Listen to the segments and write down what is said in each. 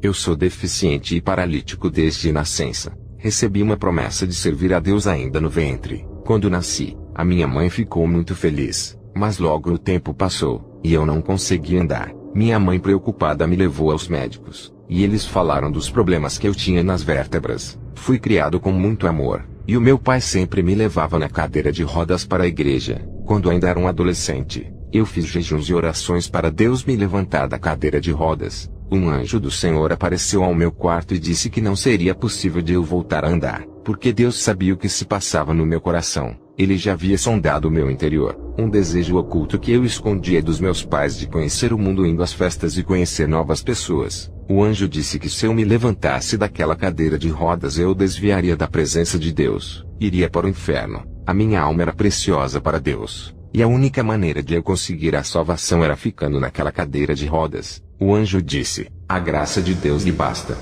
Eu sou deficiente e paralítico desde nascença. Recebi uma promessa de servir a Deus ainda no ventre. Quando nasci, a minha mãe ficou muito feliz, mas logo o tempo passou, e eu não consegui andar. Minha mãe preocupada me levou aos médicos, e eles falaram dos problemas que eu tinha nas vértebras. Fui criado com muito amor, e o meu pai sempre me levava na cadeira de rodas para a igreja. Quando ainda era um adolescente, eu fiz jejuns e orações para Deus me levantar da cadeira de rodas. Um anjo do Senhor apareceu ao meu quarto e disse que não seria possível de eu voltar a andar, porque Deus sabia o que se passava no meu coração. Ele já havia sondado o meu interior, um desejo oculto que eu escondia dos meus pais de conhecer o mundo indo às festas e conhecer novas pessoas. O anjo disse que se eu me levantasse daquela cadeira de rodas eu desviaria da presença de Deus, iria para o inferno. A minha alma era preciosa para Deus, e a única maneira de eu conseguir a salvação era ficando naquela cadeira de rodas. O anjo disse: a graça de Deus lhe basta.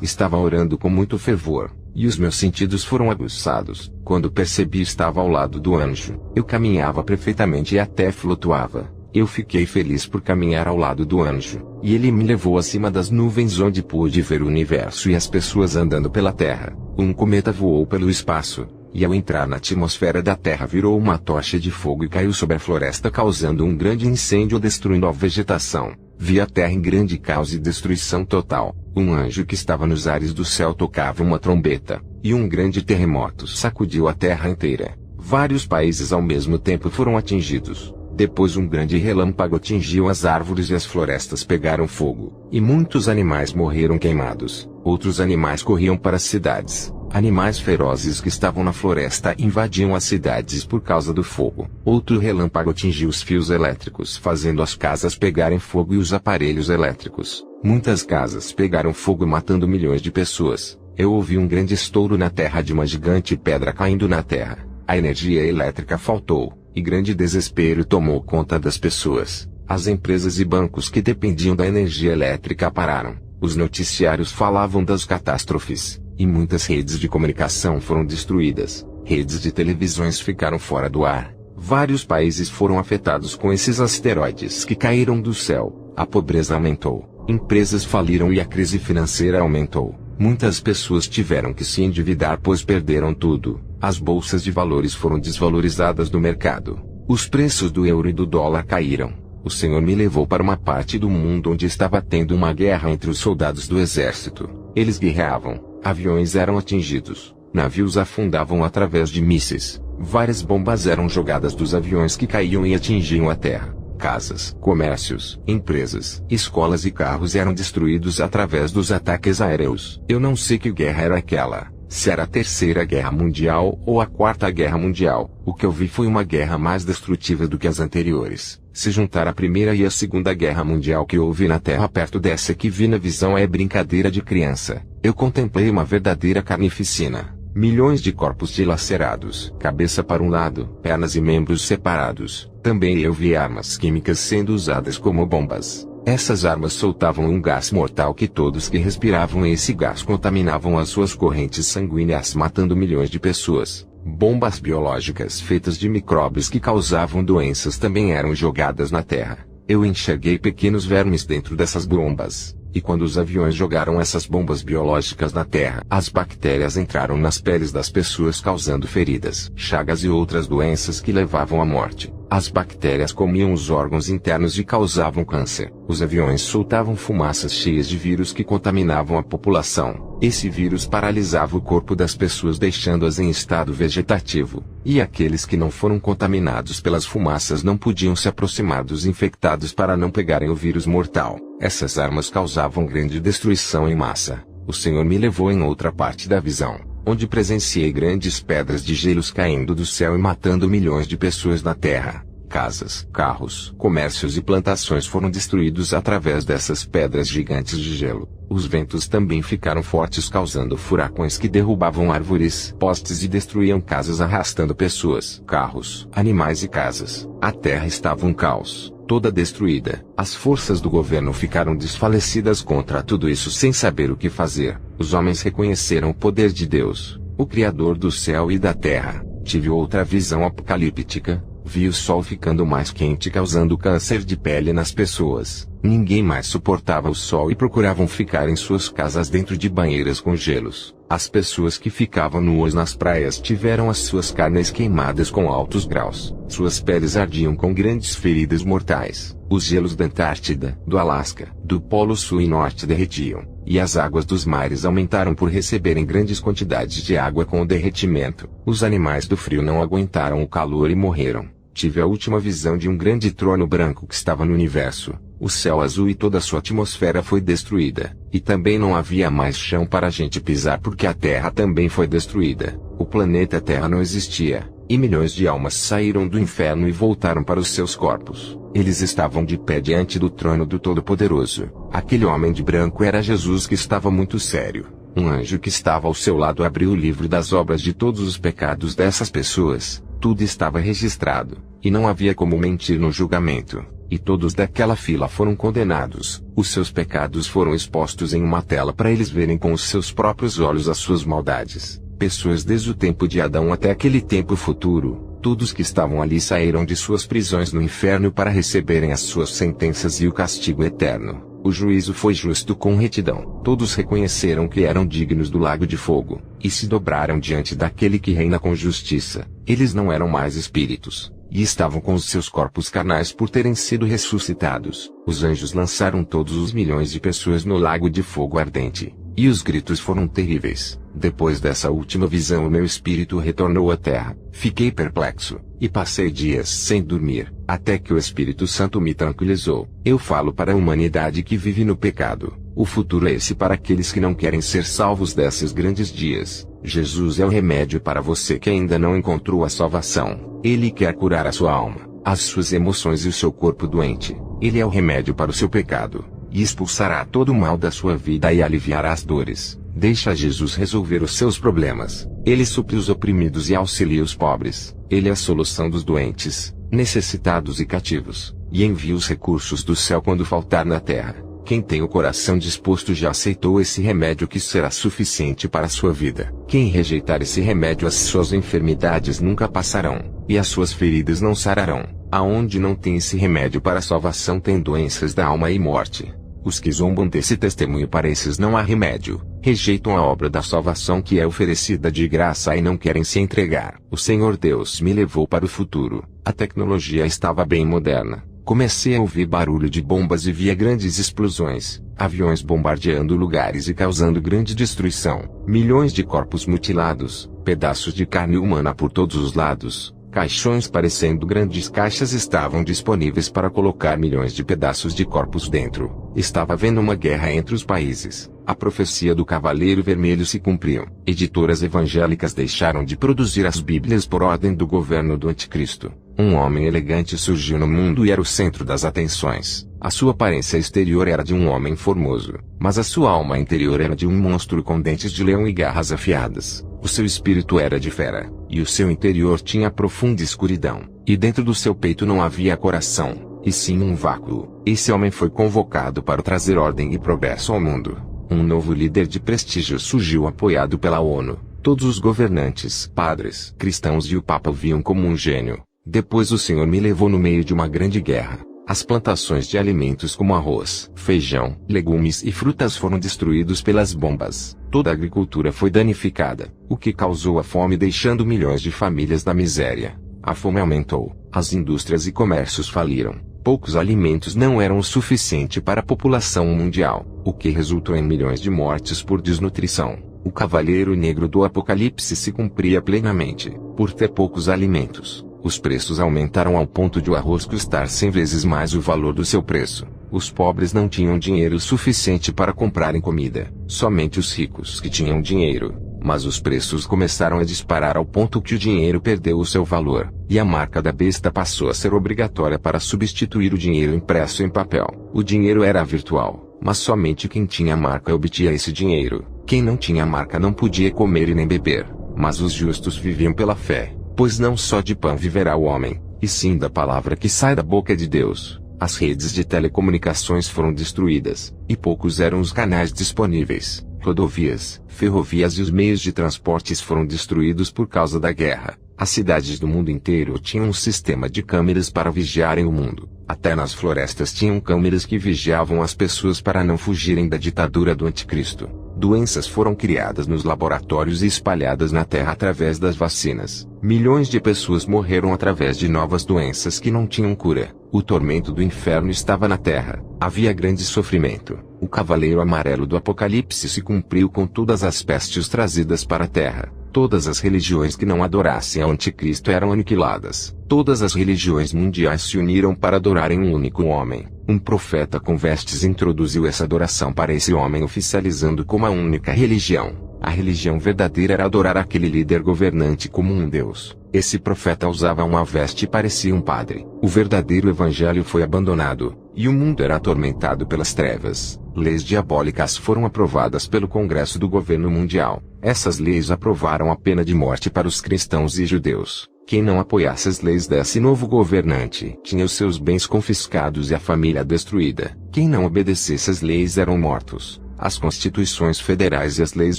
Estava orando com muito fervor, e os meus sentidos foram aguçados. Quando percebi, estava ao lado do anjo. Eu caminhava perfeitamente e até flutuava. Eu fiquei feliz por caminhar ao lado do anjo, e ele me levou acima das nuvens onde pude ver o universo e as pessoas andando pela terra. Um cometa voou pelo espaço, e ao entrar na atmosfera da Terra virou uma tocha de fogo e caiu sobre a floresta, causando um grande incêndio destruindo a vegetação. Vi a terra em grande caos e destruição total. Um anjo que estava nos ares do céu tocava uma trombeta, e um grande terremoto sacudiu a terra inteira. Vários países ao mesmo tempo foram atingidos. Depois um grande relâmpago atingiu as árvores e as florestas pegaram fogo, e muitos animais morreram queimados. Outros animais corriam para as cidades. Animais ferozes que estavam na floresta invadiam as cidades por causa do fogo. Outro relâmpago atingiu os fios elétricos, fazendo as casas pegarem fogo e os aparelhos elétricos. Muitas casas pegaram fogo, matando milhões de pessoas. Eu ouvi um grande estouro na terra de uma gigante pedra caindo na terra. A energia elétrica faltou, e grande desespero tomou conta das pessoas. As empresas e bancos que dependiam da energia elétrica pararam. Os noticiários falavam das catástrofes, e muitas redes de comunicação foram destruídas. Redes de televisões ficaram fora do ar. Vários países foram afetados com esses asteroides que caíram do céu. A pobreza aumentou, empresas faliram e a crise financeira aumentou. Muitas pessoas tiveram que se endividar pois perderam tudo. As bolsas de valores foram desvalorizadas do mercado. Os preços do euro e do dólar caíram. O Senhor me levou para uma parte do mundo onde estava tendo uma guerra entre os soldados do exército. Eles guerreavam, aviões eram atingidos, navios afundavam através de mísseis, várias bombas eram jogadas dos aviões que caíam e atingiam a terra. Casas, comércios, empresas, escolas e carros eram destruídos através dos ataques aéreos. Eu não sei que guerra era aquela, se era a Terceira Guerra Mundial ou a Quarta Guerra Mundial. O que eu vi foi uma guerra mais destrutiva do que as anteriores. Se juntar a Primeira e a Segunda Guerra Mundial que houve na Terra perto dessa que vi na visão é brincadeira de criança. Eu contemplei uma verdadeira carnificina. Milhões de corpos dilacerados, cabeça para um lado, pernas e membros separados. Também eu vi armas químicas sendo usadas como bombas. Essas armas soltavam um gás mortal que todos que respiravam esse gás contaminavam as suas correntes sanguíneas, matando milhões de pessoas. Bombas biológicas feitas de micróbios que causavam doenças também eram jogadas na Terra. Eu enxerguei pequenos vermes dentro dessas bombas. E quando os aviões jogaram essas bombas biológicas na Terra, as bactérias entraram nas peles das pessoas causando feridas, chagas e outras doenças que levavam à morte. As bactérias comiam os órgãos internos e causavam câncer. Os aviões soltavam fumaças cheias de vírus que contaminavam a população. Esse vírus paralisava o corpo das pessoas deixando-as em estado vegetativo. E aqueles que não foram contaminados pelas fumaças não podiam se aproximar dos infectados para não pegarem o vírus mortal. Essas armas causavam grande destruição em massa. O Senhor me levou em outra parte da visão, onde presenciei grandes pedras de gelos caindo do céu e matando milhões de pessoas na terra. Casas, carros, comércios e plantações foram destruídos através dessas pedras gigantes de gelo. Os ventos também ficaram fortes, causando furacões que derrubavam árvores, postes e destruíam casas, arrastando pessoas, carros, animais e casas. A terra estava um caos, toda destruída. As forças do governo ficaram desfalecidas contra tudo isso sem saber o que fazer. Os homens reconheceram o poder de Deus, o Criador do céu e da terra. Tive outra visão apocalíptica. Vi o sol ficando mais quente, causando câncer de pele nas pessoas. Ninguém mais suportava o sol e procuravam ficar em suas casas dentro de banheiras com gelos. As pessoas que ficavam nuas nas praias tiveram as suas carnes queimadas com altos graus. Suas peles ardiam com grandes feridas mortais. Os gelos da Antártida, do Alasca, do Polo Sul e Norte derretiam, e as águas dos mares aumentaram por receberem grandes quantidades de água com o derretimento. Os animais do frio não aguentaram o calor e morreram. Tive a última visão de um grande trono branco que estava no universo. O céu azul e toda a sua atmosfera foi destruída, e também não havia mais chão para a gente pisar porque a Terra também foi destruída. O planeta Terra não existia, e milhões de almas saíram do inferno e voltaram para os seus corpos. Eles estavam de pé diante do trono do Todo-Poderoso. Aquele homem de branco era Jesus que estava muito sério. Um anjo que estava ao seu lado abriu o livro das obras de todos os pecados dessas pessoas. Tudo estava registrado, e não havia como mentir no julgamento. E todos daquela fila foram condenados. Os seus pecados foram expostos em uma tela para eles verem com os seus próprios olhos as suas maldades. Pessoas desde o tempo de Adão até aquele tempo futuro, todos que estavam ali saíram de suas prisões no inferno para receberem as suas sentenças e o castigo eterno. O juízo foi justo com retidão. Todos reconheceram que eram dignos do lago de fogo, e se dobraram diante daquele que reina com justiça. Eles não eram mais espíritos, e estavam com os seus corpos carnais por terem sido ressuscitados. Os anjos lançaram todos os milhões de pessoas no lago de fogo ardente, e os gritos foram terríveis. Depois dessa última visão o meu espírito retornou à terra. Fiquei perplexo, e passei dias sem dormir, até que o Espírito Santo me tranquilizou. Eu falo para a humanidade que vive no pecado. O futuro é esse para aqueles que não querem ser salvos desses grandes dias. Jesus é o remédio para você que ainda não encontrou a salvação. Ele quer curar a sua alma, as suas emoções e o seu corpo doente. Ele é o remédio para o seu pecado, e expulsará todo o mal da sua vida e aliviará as dores. Deixa Jesus resolver os seus problemas. Ele supre os oprimidos e auxilia os pobres. Ele é a solução dos doentes, necessitados e cativos, e envia os recursos do céu quando faltar na terra. Quem tem o coração disposto já aceitou esse remédio que será suficiente para a sua vida. Quem rejeitar esse remédio, as suas enfermidades nunca passarão, e as suas feridas não sararão. Aonde não tem esse remédio para a salvação tem doenças da alma e morte. Os que zombam desse testemunho, para esses não há remédio. Rejeitam a obra da salvação que é oferecida de graça e não querem se entregar. O Senhor Deus me levou para o futuro. A tecnologia estava bem moderna. Comecei a ouvir barulho de bombas e via grandes explosões, aviões bombardeando lugares e causando grande destruição, milhões de corpos mutilados, pedaços de carne humana por todos os lados, caixões parecendo grandes caixas estavam disponíveis para colocar milhões de pedaços de corpos dentro. Estava havendo uma guerra entre os países. A profecia do Cavaleiro Vermelho se cumpriu. Editoras evangélicas deixaram de produzir as Bíblias por ordem do governo do Anticristo. Um homem elegante surgiu no mundo e era o centro das atenções. A sua aparência exterior era de um homem formoso, mas a sua alma interior era de um monstro com dentes de leão e garras afiadas. O seu espírito era de fera, e o seu interior tinha profunda escuridão, e dentro do seu peito não havia coração, e sim um vácuo. Esse homem foi convocado para trazer ordem e progresso ao mundo. Um novo líder de prestígio surgiu apoiado pela ONU. Todos os governantes, padres, cristãos e o Papa o viam como um gênio. Depois o Senhor me levou no meio de uma grande guerra. As plantações de alimentos como arroz, feijão, legumes e frutas foram destruídos pelas bombas. Toda a agricultura foi danificada, o que causou a fome, deixando milhões de famílias na miséria. A fome aumentou, as indústrias e comércios faliram. Poucos alimentos não eram o suficiente para a população mundial, o que resultou em milhões de mortes por desnutrição. O Cavaleiro Negro do Apocalipse se cumpria plenamente. Por ter poucos alimentos, os preços aumentaram ao ponto de o arroz custar 100 vezes mais o valor do seu preço. Os pobres não tinham dinheiro suficiente para comprarem comida. Somente os ricos que tinham dinheiro. Mas os preços começaram a disparar ao ponto que o dinheiro perdeu o seu valor, e a marca da besta passou a ser obrigatória para substituir o dinheiro impresso em papel. O dinheiro era virtual, mas somente quem tinha a marca obtinha esse dinheiro. Quem não tinha a marca não podia comer e nem beber. Mas os justos viviam pela fé, pois não só de pão viverá o homem, e sim da palavra que sai da boca de Deus. As redes de telecomunicações foram destruídas, e poucos eram os canais disponíveis. Rodovias, ferrovias e os meios de transportes foram destruídos por causa da guerra. As cidades do mundo inteiro tinham um sistema de câmeras para vigiarem o mundo. Até nas florestas tinham câmeras que vigiavam as pessoas para não fugirem da ditadura do anticristo. Doenças foram criadas nos laboratórios e espalhadas na terra através das vacinas. Milhões de pessoas morreram através de novas doenças que não tinham cura. O tormento do inferno estava na terra. Havia grande sofrimento. O cavaleiro amarelo do Apocalipse se cumpriu com todas as pestes trazidas para a terra. Todas as religiões que não adorassem ao anticristo eram aniquiladas. Todas as religiões mundiais se uniram para adorarem um único homem. Um profeta com vestes introduziu essa adoração para esse homem, oficializando como a única religião. A religião verdadeira era adorar aquele líder governante como um deus. Esse profeta usava uma veste e parecia um padre. O verdadeiro evangelho foi abandonado, e o mundo era atormentado pelas trevas. Leis diabólicas foram aprovadas pelo Congresso do Governo Mundial. Essas leis aprovaram a pena de morte para os cristãos e judeus. Quem não apoiasse as leis desse novo governante tinha os seus bens confiscados e a família destruída. Quem não obedecesse às leis eram mortos. As constituições federais e as leis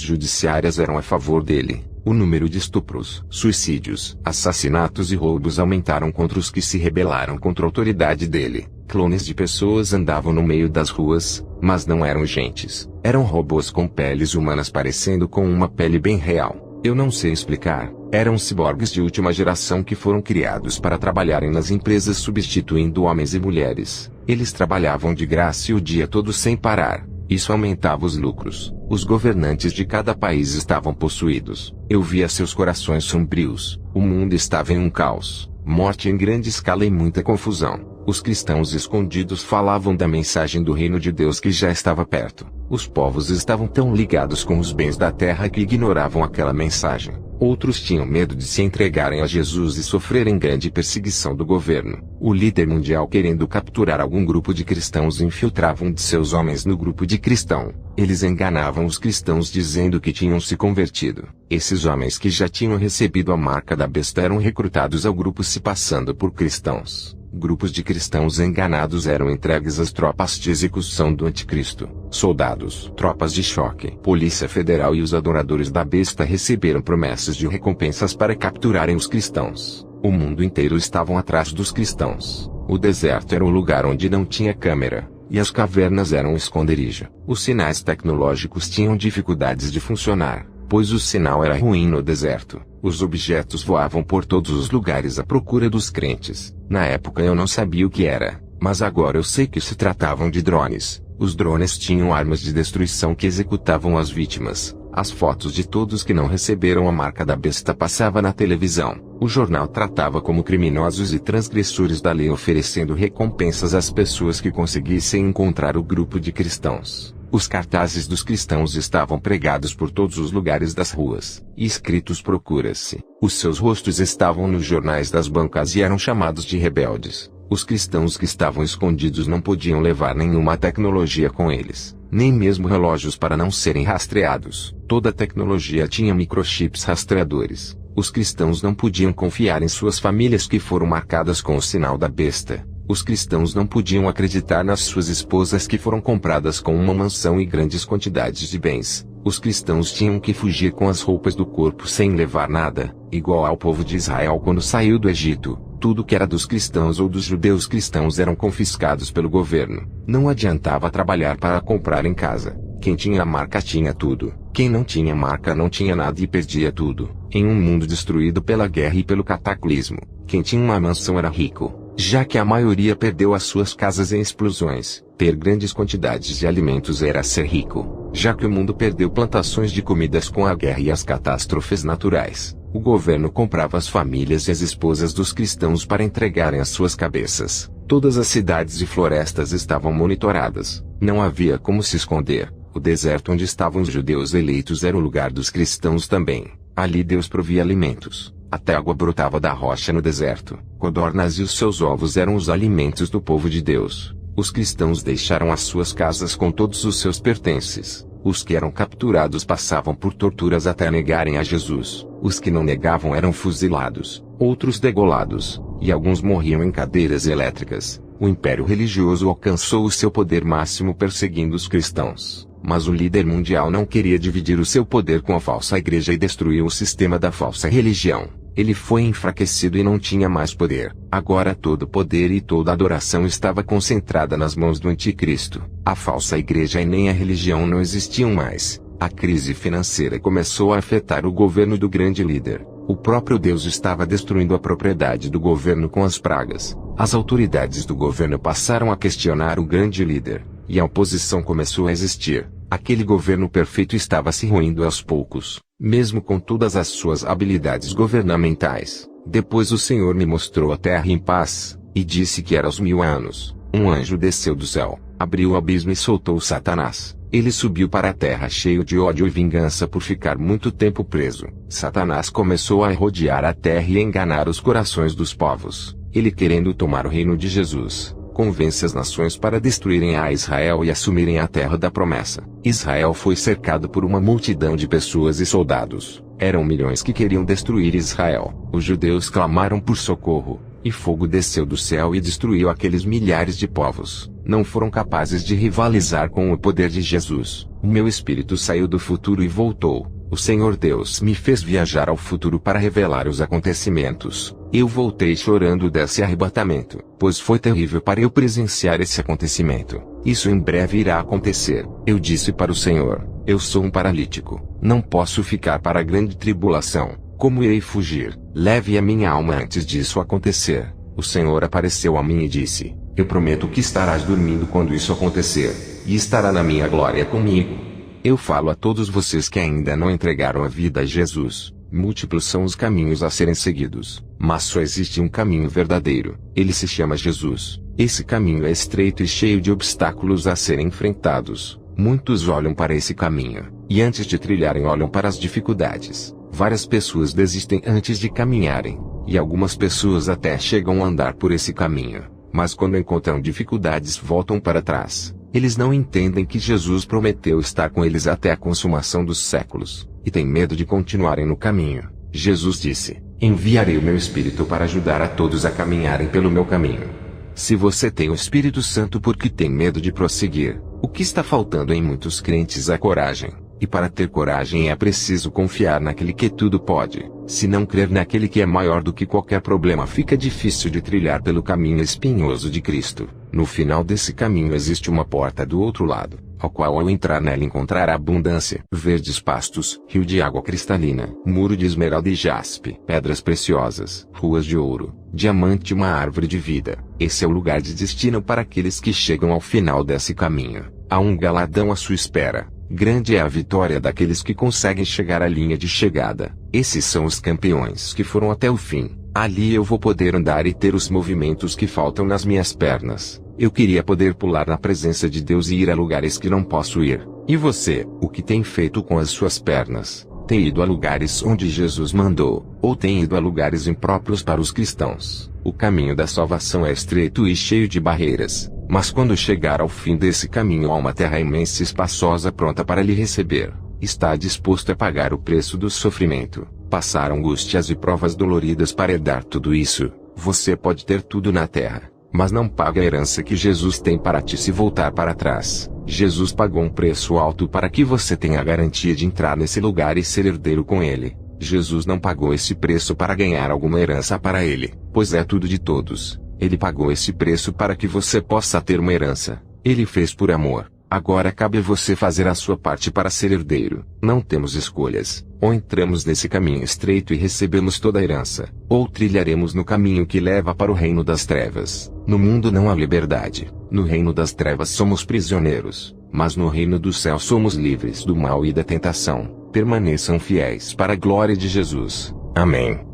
judiciárias eram a favor dele. O número de estupros, suicídios, assassinatos e roubos aumentaram contra os que se rebelaram contra a autoridade dele. Clones de pessoas andavam no meio das ruas, mas não eram gentes. Eram robôs com peles humanas parecendo com uma pele bem real. Eu não sei explicar. Eram ciborgues de última geração que foram criados para trabalharem nas empresas substituindo homens e mulheres. Eles trabalhavam de graça e o dia todo sem parar. Isso aumentava os lucros. Os governantes de cada país estavam possuídos. Eu via seus corações sombrios. O mundo estava em um caos. Morte em grande escala e muita confusão. Os cristãos escondidos falavam da mensagem do reino de Deus que já estava perto. Os povos estavam tão ligados com os bens da terra que ignoravam aquela mensagem. Outros tinham medo de se entregarem a Jesus e sofrerem grande perseguição do governo. O líder mundial, querendo capturar algum grupo de cristãos, infiltrava um de seus homens no grupo de cristão. Eles enganavam os cristãos dizendo que tinham se convertido. Esses homens que já tinham recebido a marca da besta eram recrutados ao grupo se passando por cristãos. Grupos de cristãos enganados eram entregues às tropas de execução do anticristo. Soldados, tropas de choque, polícia federal e os adoradores da besta receberam promessas de recompensas para capturarem os cristãos. O mundo inteiro estavam atrás dos cristãos. O deserto era o lugar onde não tinha câmera, e as cavernas eram um esconderijo. Os sinais tecnológicos tinham dificuldades de funcionar, pois o sinal era ruim no deserto. Os objetos voavam por todos os lugares à procura dos crentes. Na época eu não sabia o que era, mas agora eu sei que se tratavam de drones. Os drones tinham armas de destruição que executavam as vítimas. As fotos de todos que não receberam a marca da besta passavam na televisão. O jornal tratava como criminosos e transgressores da lei, oferecendo recompensas às pessoas que conseguissem encontrar o grupo de cristãos. Os cartazes dos cristãos estavam pregados por todos os lugares das ruas, e escritos "Procura-se". Os seus rostos estavam nos jornais das bancas e eram chamados de rebeldes. Os cristãos que estavam escondidos não podiam levar nenhuma tecnologia com eles, nem mesmo relógios para não serem rastreados. Toda a tecnologia tinha microchips rastreadores. Os cristãos não podiam confiar em suas famílias que foram marcadas com o sinal da besta. Os cristãos não podiam acreditar nas suas esposas que foram compradas com uma mansão e grandes quantidades de bens. Os cristãos tinham que fugir com as roupas do corpo sem levar nada, igual ao povo de Israel quando saiu do Egito. Tudo que era dos cristãos ou dos judeus cristãos eram confiscados pelo governo. Não adiantava trabalhar para comprar em casa. Quem tinha a marca tinha tudo. Quem não tinha marca não tinha nada e perdia tudo. Em um mundo destruído pela guerra e pelo cataclismo, quem tinha uma mansão era rico. Já que a maioria perdeu as suas casas em explosões, ter grandes quantidades de alimentos era ser rico. Já que o mundo perdeu plantações de comidas com a guerra e as catástrofes naturais, o governo comprava as famílias e as esposas dos cristãos para entregarem as suas cabeças. Todas as cidades e florestas estavam monitoradas. Não havia como se esconder. O deserto onde estavam os judeus eleitos era o lugar dos cristãos também. Ali Deus provia alimentos. Até água brotava da rocha no deserto. Codornas e os seus ovos eram os alimentos do povo de Deus. Os cristãos deixaram as suas casas com todos os seus pertences. Os que eram capturados passavam por torturas até negarem a Jesus. Os que não negavam eram fuzilados, outros degolados, e alguns morriam em cadeiras elétricas. O império religioso alcançou o seu poder máximo perseguindo os cristãos. Mas o líder mundial não queria dividir o seu poder com a falsa igreja e destruiu o sistema da falsa religião. Ele foi enfraquecido e não tinha mais poder. Agora todo o poder e toda a adoração estava concentrada nas mãos do anticristo. A falsa igreja e nem a religião não existiam mais. A crise financeira começou a afetar o governo do grande líder. O próprio Deus estava destruindo a propriedade do governo com as pragas. As autoridades do governo passaram a questionar o grande líder, e a oposição começou a existir. Aquele governo perfeito estava se ruindo aos poucos, mesmo com todas as suas habilidades governamentais. Depois o Senhor me mostrou a terra em paz, e disse que era aos 1000 anos. Um anjo desceu do céu, abriu o abismo e soltou Satanás. Ele subiu para a terra cheio de ódio e vingança por ficar muito tempo preso. Satanás começou a rodear a terra e enganar os corações dos povos. Ele, querendo tomar o reino de Jesus, convence as nações para destruírem a Israel e assumirem a terra da promessa. Israel foi cercado por uma multidão de pessoas e soldados. Eram milhões que queriam destruir Israel. Os judeus clamaram por socorro, e fogo desceu do céu e destruiu aqueles milhares de povos. Não foram capazes de rivalizar com o poder de Jesus. O meu espírito saiu do futuro e voltou. O Senhor Deus me fez viajar ao futuro para revelar os acontecimentos. Eu voltei chorando desse arrebatamento, pois foi terrível para eu presenciar esse acontecimento. Isso em breve irá acontecer. Eu disse para o Senhor: eu sou um paralítico. Não posso ficar para a grande tribulação. Como irei fugir? Leve a minha alma antes disso acontecer. O Senhor apareceu a mim e disse: eu prometo que estarás dormindo quando isso acontecer, e estará na minha glória comigo. Eu falo a todos vocês que ainda não entregaram a vida a Jesus. Múltiplos são os caminhos a serem seguidos, mas só existe um caminho verdadeiro. Ele se chama Jesus. Esse caminho é estreito e cheio de obstáculos a serem enfrentados. Muitos olham para esse caminho, e antes de trilharem olham para as dificuldades. Várias pessoas desistem antes de caminharem, e algumas pessoas até chegam a andar por esse caminho, mas quando encontram dificuldades voltam para trás. Eles não entendem que Jesus prometeu estar com eles até a consumação dos séculos, e têm medo de continuarem no caminho. Jesus disse: enviarei o meu Espírito para ajudar a todos a caminharem pelo meu caminho. Se você tem o Espírito Santo porque tem medo de prosseguir, o que está faltando em muitos crentes é coragem. E para ter coragem é preciso confiar naquele que tudo pode. Se não crer naquele que é maior do que qualquer problema, fica difícil de trilhar pelo caminho espinhoso de Cristo. No final desse caminho existe uma porta do outro lado, ao qual ao entrar nela encontrará abundância, verdes pastos, rio de água cristalina, muro de esmeralda e jaspe, pedras preciosas, ruas de ouro, diamante e uma árvore de vida. Esse é o lugar de destino para aqueles que chegam ao final desse caminho. Há um galardão à sua espera. Grande é a vitória daqueles que conseguem chegar à linha de chegada. Esses são os campeões que foram até o fim. Ali eu vou poder andar e ter os movimentos que faltam nas minhas pernas. Eu queria poder pular na presença de Deus e ir a lugares que não posso ir. E você, o que tem feito com as suas pernas? Tem ido a lugares onde Jesus mandou, ou tem ido a lugares impróprios para os cristãos? O caminho da salvação é estreito e cheio de barreiras. Mas quando chegar ao fim desse caminho há uma terra imensa e espaçosa pronta para lhe receber. Está disposto a pagar o preço do sofrimento, passar angústias e provas doloridas para herdar tudo isso. Você pode ter tudo na terra, mas não paga a herança que Jesus tem para ti se voltar para trás. Jesus pagou um preço alto para que você tenha a garantia de entrar nesse lugar e ser herdeiro com ele. Jesus não pagou esse preço para ganhar alguma herança para ele, pois é tudo de todos. Ele pagou esse preço para que você possa ter uma herança. Ele fez por amor. Agora cabe a você fazer a sua parte para ser herdeiro. Não temos escolhas. Ou entramos nesse caminho estreito e recebemos toda a herança, ou trilharemos no caminho que leva para o reino das trevas. No mundo não há liberdade. No reino das trevas somos prisioneiros, mas no reino do céu somos livres do mal e da tentação. Permaneçam fiéis para a glória de Jesus. Amém.